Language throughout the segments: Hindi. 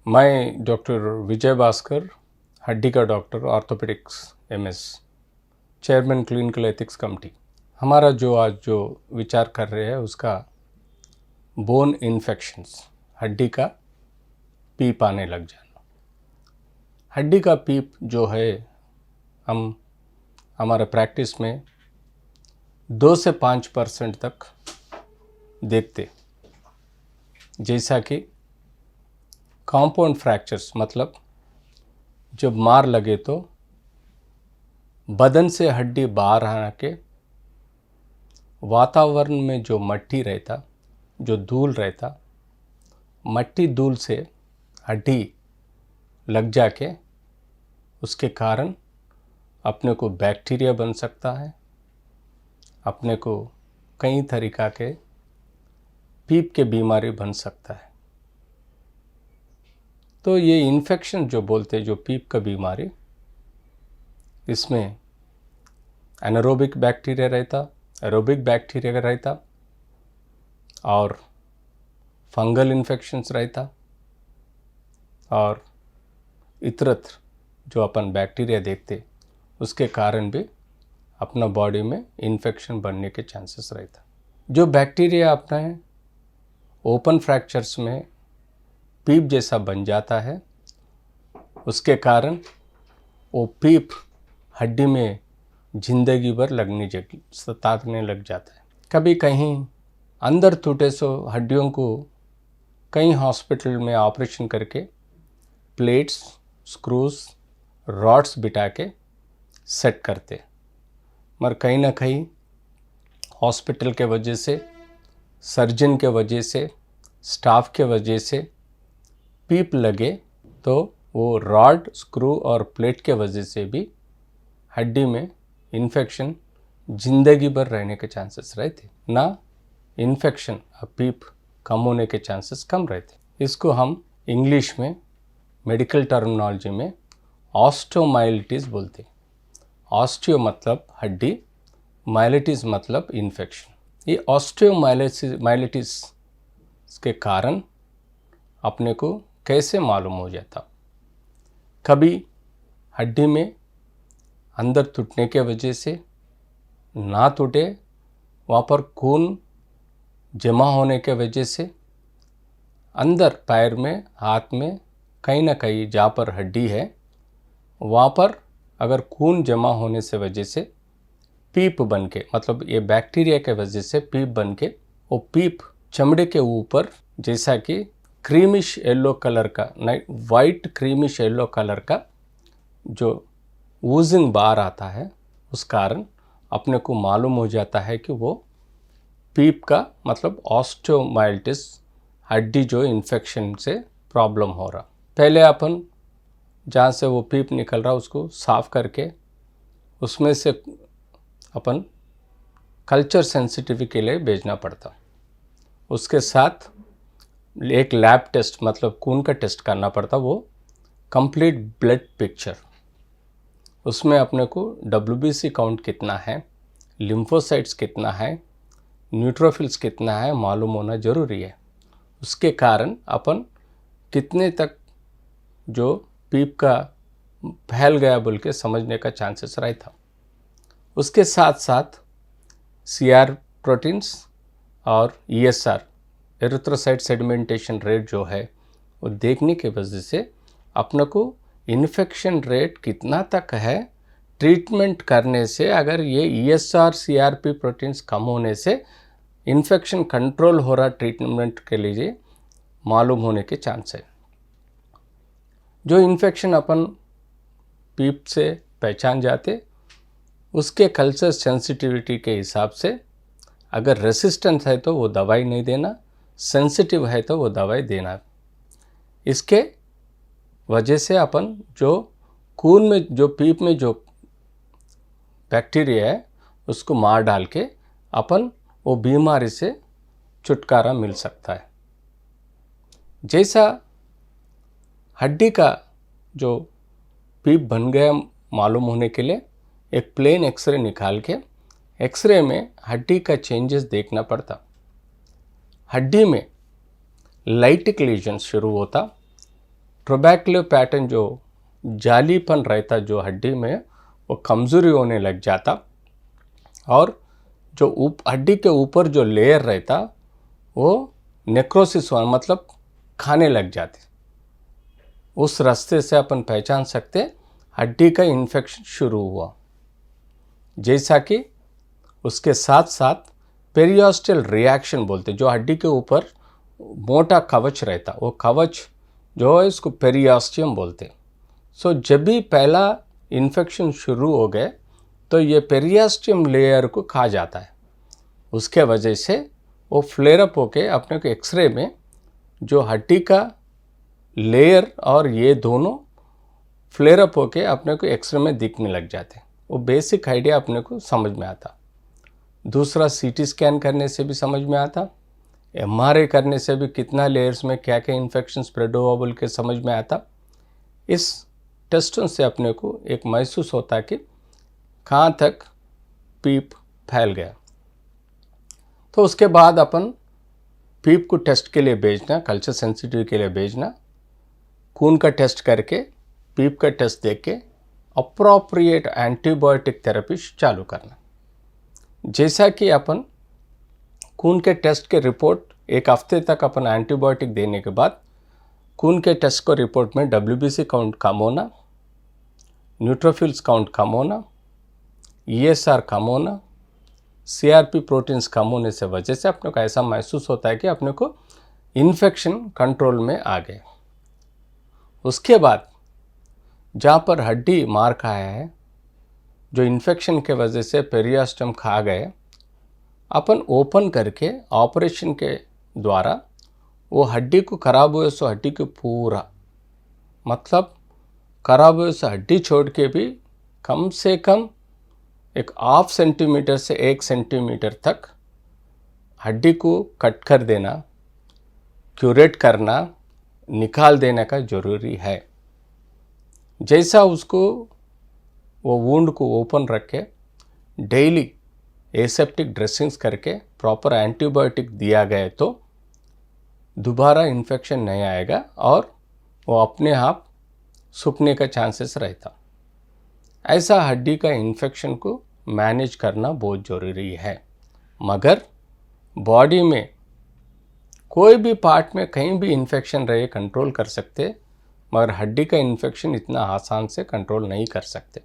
मैं डॉक्टर विजय भास्कर, हड्डी का doctor, orthopaedics MS, chairman clinical ethics committee. हमारा जो विचार कर रहे हैं उसका बोन इन्फेक्शंस, हड्डी का पीप आने लग जाना। हड्डी का पीप जो है हम हमारे प्रैक्टिस में 2 से 5% तक देखते, जैसा कि कंपाउंड फ्रैक्चर्स, मतलब जब मार लगे तो बदन से हड्डी बाहर आना के वातावरण में जो मट्टी रहता, जो धूल रहता, मट्टी धूल से हड्डी लग जाके उसके कारण अपने को बैक्टीरिया बन सकता है, अपने को कई तरीक़ा के पीप के बीमारी बन सकता है। तो ये इन्फेक्शन जो बोलते हैं, जो पीप का बीमारी, इसमें एनारोबिक बैक्टीरिया रहता, एरोबिक बैक्टीरिया रहता और फंगल इन्फेक्शंस रहता और इतरत्र जो अपन बैक्टीरिया देखते उसके कारण भी अपना बॉडी में इन्फेक्शन बनने के चांसेस रहता। जो बैक्टीरिया अपने ओपन फ्रैक्चर्स में पीप जैसा बन जाता है, उसके कारण वो पीप हड्डी में जिंदगी भर सताने लग जाता है। कभी कहीं अंदर टूटे सो हड्डियों को कई हॉस्पिटल में ऑपरेशन करके प्लेट्स, स्क्रूज, रॉड्स बिठा के सेट करते, मगर कहीं ना कहीं हॉस्पिटल के वजह से, सर्जन के वजह से, स्टाफ के वजह से पीप लगे तो वो रॉड, स्क्रू और प्लेट के वजह से भी हड्डी में इन्फेक्शन जिंदगी भर रहने के चांसेस रहते ना। इन्फेक्शन पीप कम होने के चांसेस कम रहते। इसको हम इंग्लिश में मेडिकल टर्मिनोलॉजी में ऑस्टियोमाइलिटिस बोलते। ऑस्टियो मतलब हड्डी, माइलिटिस मतलब इन्फेक्शन। ये ऑस्टियोमाइलिटिस के कारण अपने को कैसे मालूम हो जाता? कभी हड्डी में अंदर टूटने के वजह से ना टूटे, वहाँ पर खून जमा होने के वजह से अंदर पैर में, हाथ में, कहीं ना कहीं जहाँ पर हड्डी है वहाँ पर अगर खून जमा होने से वजह से पीप बन के, मतलब ये बैक्टीरिया के वजह से पीप बन के, वो पीप चमड़े के ऊपर जैसा कि क्रीमिश येलो कलर का, वाइट क्रीमिश येलो कलर का जो वूजिंग बार आता है, उस कारण अपने को मालूम हो जाता है कि वो पीप का मतलब ऑस्टियोमाइलिटिस, हड्डी जो इन्फेक्शन से प्रॉब्लम हो रहा। पहले अपन जहाँ से वो पीप निकल रहा उसको साफ करके उसमें से अपन कल्चर सेंसिटिविटी के लिए भेजना पड़ता। उसके साथ एक लैब टेस्ट, मतलब खून का टेस्ट करना पड़ता, वो कंप्लीट ब्लड पिक्चर। उसमें अपने को WBC काउंट कितना है, लिम्फोसाइट्स कितना है, न्यूट्रोफिल्स कितना है मालूम होना ज़रूरी है। उसके कारण अपन कितने तक जो पीप का फैल गया बोल के समझने का चांसेस रहता। उसके साथ साथ CR प्रोटीन्स और ESR, एरिथ्रोसाइट सेडिमेंटेशन रेट जो है, वो देखने के वजह से अपने को इन्फेक्शन रेट कितना तक है, ट्रीटमेंट करने से अगर ये ESR CRP प्रोटीन्स कम होने से इन्फेक्शन कंट्रोल हो रहा, ट्रीटमेंट के लिए मालूम होने के चांस है। जो इन्फेक्शन अपन पीप से पहचान जाते, उसके कल्चर सेंसिटिविटी के हिसाब से अगर रेसिस्टेंट है तो वो दवाई नहीं देना, सेंसिटिव है तो वो दवाई देना। इसके वजह से अपन जो खून में, जो पीप में जो बैक्टीरिया है उसको मार डाल के अपन वो बीमारी से छुटकारा मिल सकता है। जैसा हड्डी का जो पीप बन गया मालूम होने के लिए एक प्लेन एक्सरे निकाल के, एक्सरे में हड्डी का चेंजेस देखना पड़ता। हड्डी में लाइटिक लीजन शुरू होता, ट्रोबैकुलर पैटर्न जो जालीपन रहता जो हड्डी में वो कमज़ोरी होने लग जाता और जो हड्डी के ऊपर जो लेयर रहता वो नेक्रोसिस होना मतलब खाने लग जाते। उस रास्ते से अपन पहचान सकते हड्डी का इन्फेक्शन शुरू हुआ। जैसा कि उसके साथ साथ पेरियोस्टल रिएक्शन बोलते, जो हड्डी के ऊपर मोटा कवच रहता वो कवच जो है इसको पेरियोस्टियम बोलते। सो जब भी पहला इन्फेक्शन शुरू हो गए तो ये पेरियोस्टियम लेयर को खा जाता है। उसके वजह से वो फ्लेयरअप होके अपने को एक्सरे में जो हड्डी का लेयर और ये दोनों फ्लेयरअप होके अपने को एक्सरे में दिखने लग जाते। वो बेसिक आइडिया अपने को समझ में आता। दूसरा सीटी स्कैन करने से भी समझ में आता, एमआरआई करने से भी कितना लेयर्स में क्या क्या इन्फेक्शन स्प्रेड हुआ बोल के समझ में आता। इस टेस्टों से अपने को एक महसूस होता कि कहाँ तक पीप फैल गया। तो उसके बाद अपन पीप को टेस्ट के लिए भेजना, कल्चर सेंसिटिव के लिए भेजना, खून का टेस्ट करके पीप का टेस्ट देख के अप्रोप्रिएट एंटीबायोटिक थेरेपी चालू करना। जैसा कि अपन खून के टेस्ट के रिपोर्ट एक हफ्ते तक अपन एंटीबायोटिक देने के बाद खून के टेस्ट को रिपोर्ट में WBC काउंट कम होना, न्यूट्रोफिल्स काउंट कम होना, ESR कम होना, CRP प्रोटीन्स कम होने से वजह से अपने को ऐसा महसूस होता है कि अपने को इन्फेक्शन कंट्रोल में आ गए। उसके बाद जहाँ पर हड्डी मार खाया है, जो इन्फेक्शन के वजह से पेरियोस्टियम खा गए, अपन ओपन करके ऑपरेशन के द्वारा वो हड्डी को खराब हुए सो हड्डी को पूरा मतलब खराब हुए सो हड्डी छोड़ के भी कम से कम एक 1/2 सेंटीमीटर से 1 सेंटीमीटर तक हड्डी को कट कर देना, क्यूरेट करना, निकाल देने का ज़रूरी है। जैसा उसको वो वुंड को ओपन रख के डेली एसेप्टिक ड्रेसिंग्स करके प्रॉपर एंटीबायोटिक दिया गया तो दोबारा इन्फेक्शन नहीं आएगा और वो अपने आप सूखने का चांसेस रहता। ऐसा हड्डी का इन्फेक्शन को मैनेज करना बहुत ज़रूरी है। मगर बॉडी में कोई भी पार्ट में कहीं भी इन्फेक्शन रहे कंट्रोल कर सकते, मगर हड्डी का इन्फेक्शन इतना आसान से कंट्रोल नहीं कर सकते।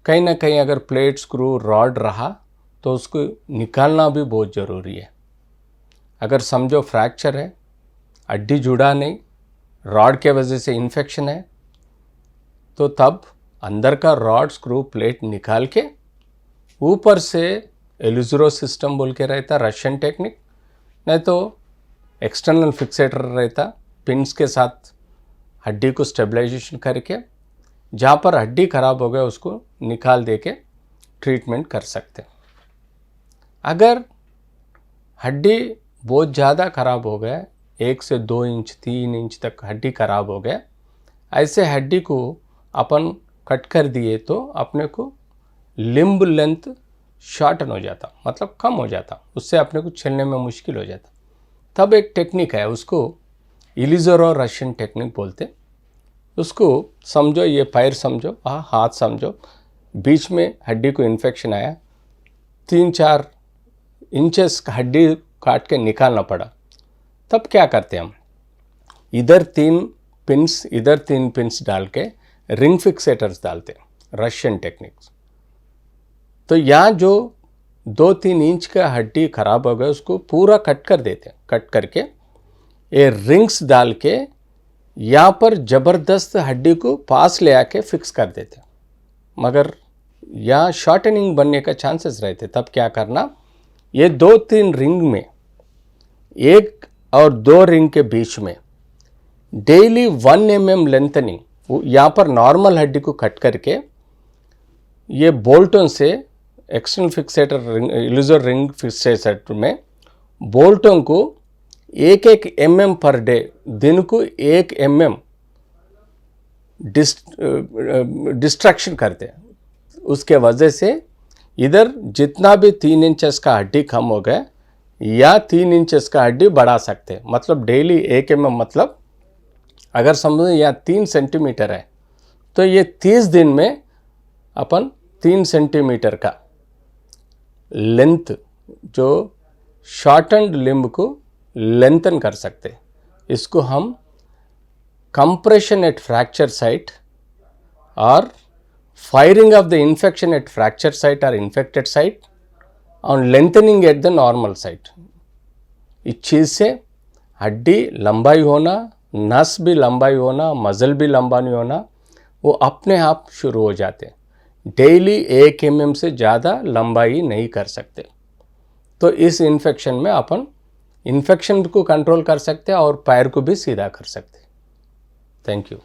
कहीं ना कहीं अगर प्लेट, स्क्रू, रॉड रहा तो उसको निकालना भी बहुत ज़रूरी है। अगर समझो फ्रैक्चर है, हड्डी जुड़ा नहीं, रॉड के वजह से इन्फेक्शन है, तो तब अंदर का रॉड, स्क्रू, प्लेट निकाल के ऊपर से एलिजरो सिस्टम बोल के रहता रशियन टेक्निक, नहीं तो एक्सटर्नल फिक्सेटर रहता, पिन्स के साथ हड्डी को स्टेबलाइजेशन करके जहाँ पर हड्डी खराब हो गया उसको निकाल दे के ट्रीटमेंट कर सकते। अगर हड्डी बहुत ज़्यादा खराब हो गया, 1 से 2 इंच 3 इंच तक हड्डी खराब हो गया, ऐसे हड्डी को अपन कट कर दिए तो अपने को लिम्ब लेंथ शॉर्टन हो जाता, मतलब कम हो जाता, उससे अपने को छीलने में मुश्किल हो जाता। तब एक टेक्निक है, उसको इलिज़रो रशियन टेक्निक बोलते। उसको समझो, ये पैर समझो, हाथ समझो, बीच में हड्डी को इन्फेक्शन आया, 3-4 इंचेस हड्डी काट के निकालना पड़ा। तब क्या करते हम, इधर 3 पिन्स इधर 3 पिन्स डाल के रिंग फिक्सेटर्स डालते, रशियन टेक्निक्स। तो यहाँ जो 2-3 इंच का हड्डी खराब हो गया उसको पूरा कट कर देते, कट करके ये रिंग्स डाल के यहाँ पर ज़बरदस्त हड्डी को पास ले आके फिक्स कर देते, मगर यहाँ शॉर्टनिंग बनने का चांसेस रहते। तब क्या करना, ये 2-3 रिंग में 1 और 2 रिंग के बीच में डेली 1 mm लेंथनिंग, यहाँ पर नॉर्मल हड्डी को कट करके ये बोल्टों से एक्सटर्नल फिक्सेटर इलिज़रो रिंग फिक्सेटर में बोल्टों को 1-1 mm पर डे, दिन को 1 mm डिस्ट्रैक्शन करते हैं। उसके वजह से इधर जितना भी 3 इंचेस का हड्डी कम हो गया या 3 इंचेस का हड्डी बढ़ा सकते हैं। मतलब डेली 1 mm मतलब अगर समझो यहाँ 3 सेंटीमीटर है तो ये 30 दिन में अपन 3 सेंटीमीटर का लेंथ जो शॉर्टन्ड लिम्ब को लेंथन कर सकते। इसको हम कंप्रेशन एट फ्रैक्चर साइट और firing of the infection at fracture site or infected site and lengthening at the normal site। इस चीज़ से हड्डी लंबाई होना, नस भी लंबाई होना, मसल भी लंबा नहीं होना, वो अपने आप शुरू हो जाते। डेली 1 mm से ज़्यादा लंबाई नहीं कर सकते। तो इस इन्फेक्शन में अपन इन्फेक्शन को कंट्रोल कर सकते और पैर को भी सीधा कर सकते। Thank you.